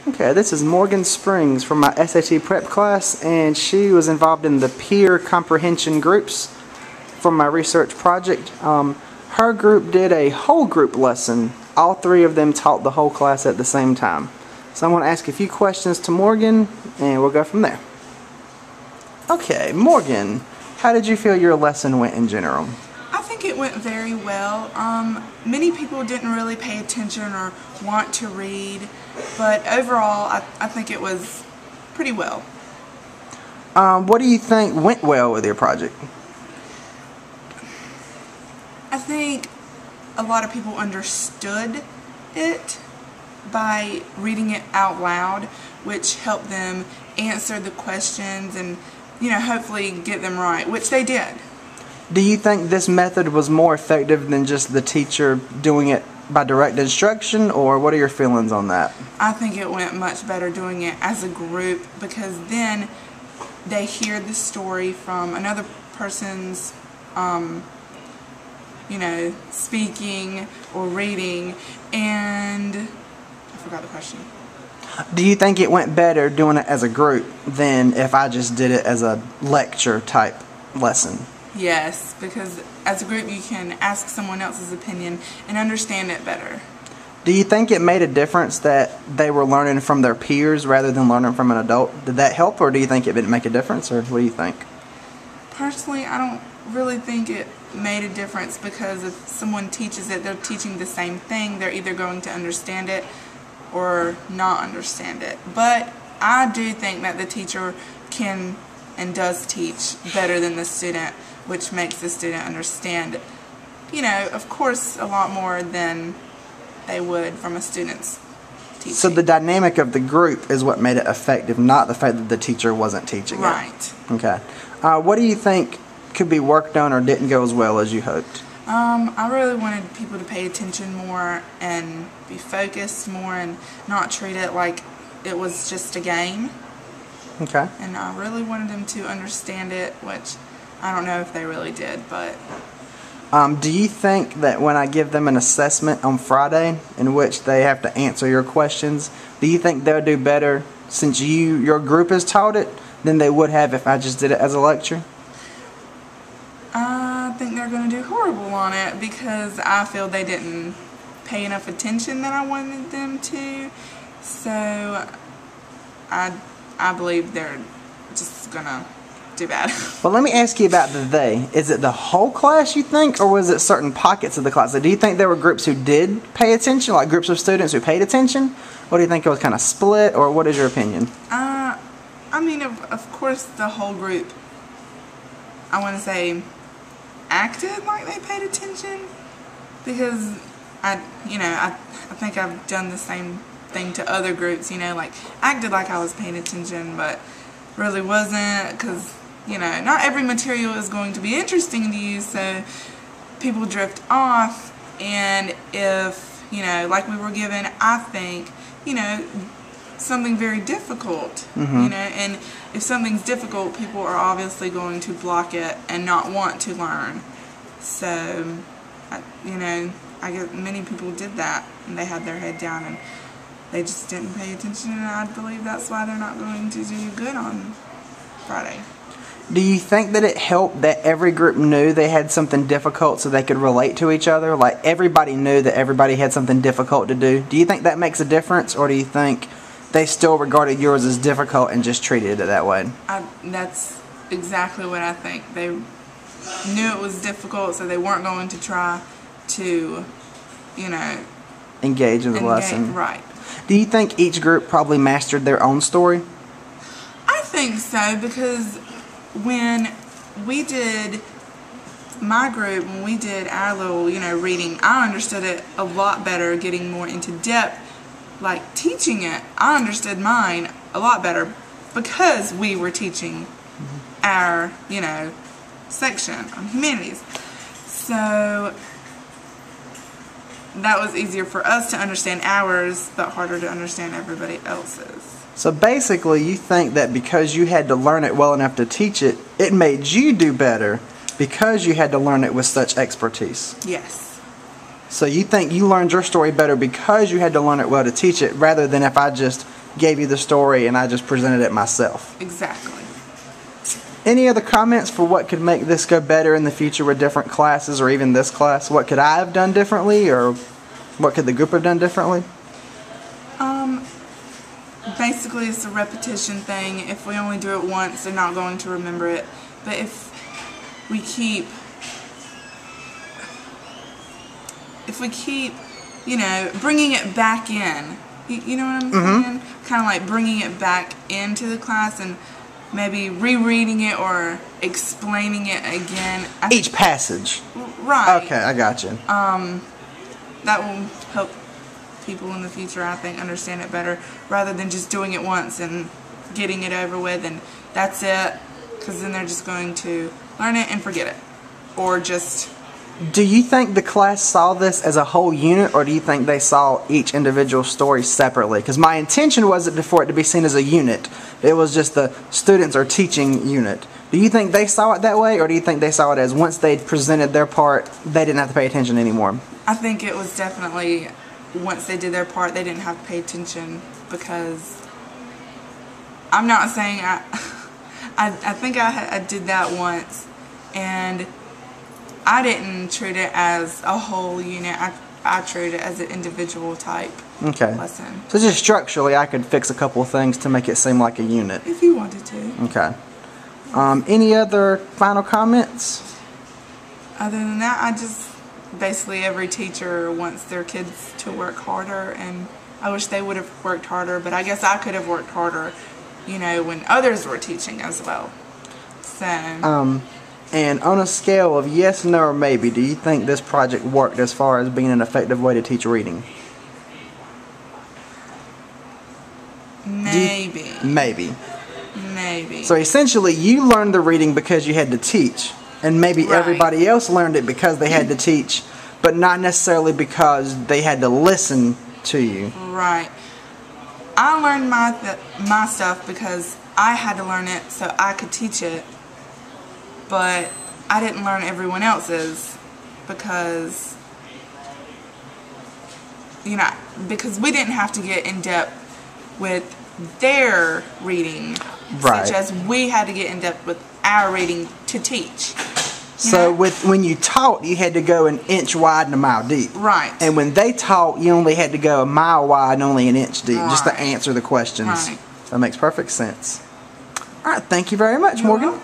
Okay, this is Morgan Springs from my SAT prep class, and she was involved in the peer comprehension groups for my research project. Her group did a whole group lesson. All three of them taught the whole class at the same time. So I'm going to ask a few questions to Morgan, and we'll go from there. Okay, Morgan, how did you feel your lesson went in general? I think it went very well. Many people didn't really pay attention or want to read, but overall I think it was pretty well. What do you think went well with your project? I think a lot of people understood it by reading it out loud, which helped them answer the questions and, hopefully get them right, which they did. Do you think this method was more effective than just the teacher doing it by direct instruction, or what are your feelings on that? I think it went much better doing it as a group, because then they hear the story from another person's speaking or reading, and I forgot the question. Do you think it went better doing it as a group than if I just did it as a lecture type lesson? Yes, because as a group you can ask someone else's opinion and understand it better. Do you think it made a difference that they were learning from their peers rather than learning from an adult? Did that help, or do you think it didn't make a difference, or what do you think? Personally, I don't really think it made a difference, because if someone teaches it, they're teaching the same thing. They're either going to understand it or not understand it. But I do think that the teacher can and does teach better than the student, which makes the student understand, of course, a lot more than they would from a student's teaching. So the dynamic of the group is what made it effective, not the fact that the teacher wasn't teaching it. Right. Okay. What do you think could be worked on or didn't go as well as you hoped? I really wanted people to pay attention more and be focused more and not treat it like it was just a game. Okay. And I really wanted them to understand it, which I don't know if they really did, but... Do you think that when I give them an assessment on Friday in which they have to answer your questions, do you think they'll do better since your group has taught it than they would have if I just did it as a lecture? I think they're going to do horrible on it, because I feel they didn't pay enough attention that I wanted them to. So I believe they're just going to do bad. Well, let me ask you about the they. Is it the whole class, you think, or was it certain pockets of the class? So do you think there were groups who did pay attention, like groups of students who paid attention? Or do you think it was kind of split, or what is your opinion? I mean, of course, the whole group, I want to say, acted like they paid attention, because I think I've done the same thing to other groups, like acted like I was paying attention, but really wasn't, because not every material is going to be interesting to you, so people drift off. And if like we were given, I think something very difficult, and if something's difficult, people are obviously going to block it and not want to learn. So I guess many people did that, and they had their head down and they just didn't pay attention, and I believe that's why they're not going to do good on Friday. Do you think that it helped that every group knew they had something difficult so they could relate to each other? Like everybody knew that everybody had something difficult to do. Do you think that makes a difference, or do you think they still regarded yours as difficult and just treated it that way? That's exactly what I think. They knew it was difficult, so they weren't going to try to, engage in the lesson. Right. Do you think each group probably mastered their own story? I think so, because when we did my group, when we did our little, reading, I understood it a lot better, getting more into depth. Like teaching it, I understood mine a lot better because we were teaching our, section on humanities. So that was easier for us to understand ours, but harder to understand everybody else's. So basically, you think that because you had to learn it well enough to teach it, it made you do better because you had to learn it with such expertise. Yes. So you think you learned your story better because you had to learn it well to teach it, rather than if I just gave you the story and I just presented it myself. Exactly. Any other comments for what could make this go better in the future with different classes or even this class? What could I have done differently, or what could the group have done differently? Basically it's a repetition thing. If we only do it once, they're not going to remember it. But if we keep, you know, bringing it back in, you know what I'm saying? Kind of like bringing it back into the class and maybe rereading it or explaining it again. Each passage. Right. Okay, I got you. That will help people in the future, I think, understand it better, rather than just doing it once and getting it over with and that's it, because then they're just going to learn it and forget it, or just... Do you think the class saw this as a whole unit, or do you think they saw each individual story separately? Because my intention wasn't for it to be seen as a unit. It was just the students are teaching unit. Do you think they saw it that way, or do you think they saw it as once they'd presented their part, they didn't have to pay attention anymore? I think it was definitely once they did their part, they didn't have to pay attention, because I'm not saying I think I did that once, and I didn't treat it as a whole unit. I treated it as an individual type lesson. So just structurally, I could fix a couple of things to make it seem like a unit. If you wanted to. Okay. Any other final comments? Other than that, I just basically every teacher wants their kids to work harder, and I wish they would have worked harder, but I guess I could have worked harder, you know, when others were teaching as well. So. And on a scale of yes, no, or maybe, do you think this project worked as far as being an effective way to teach reading? Maybe. Maybe. Maybe. So essentially, you learned the reading because you had to teach, and maybe everybody else learned it because they had to teach, but not necessarily because they had to listen to you. Right. I learned my stuff because I had to learn it so I could teach it, but I didn't learn everyone else's because, you know, because we didn't have to get in depth with their reading, such as we had to get in depth with our reading to teach. So when you taught, you had to go an inch wide and a mile deep. Right. And when they taught, you only had to go a mile wide and only an inch deep, just to answer the questions. Right. That makes perfect sense. All right, thank you very much, Morgan.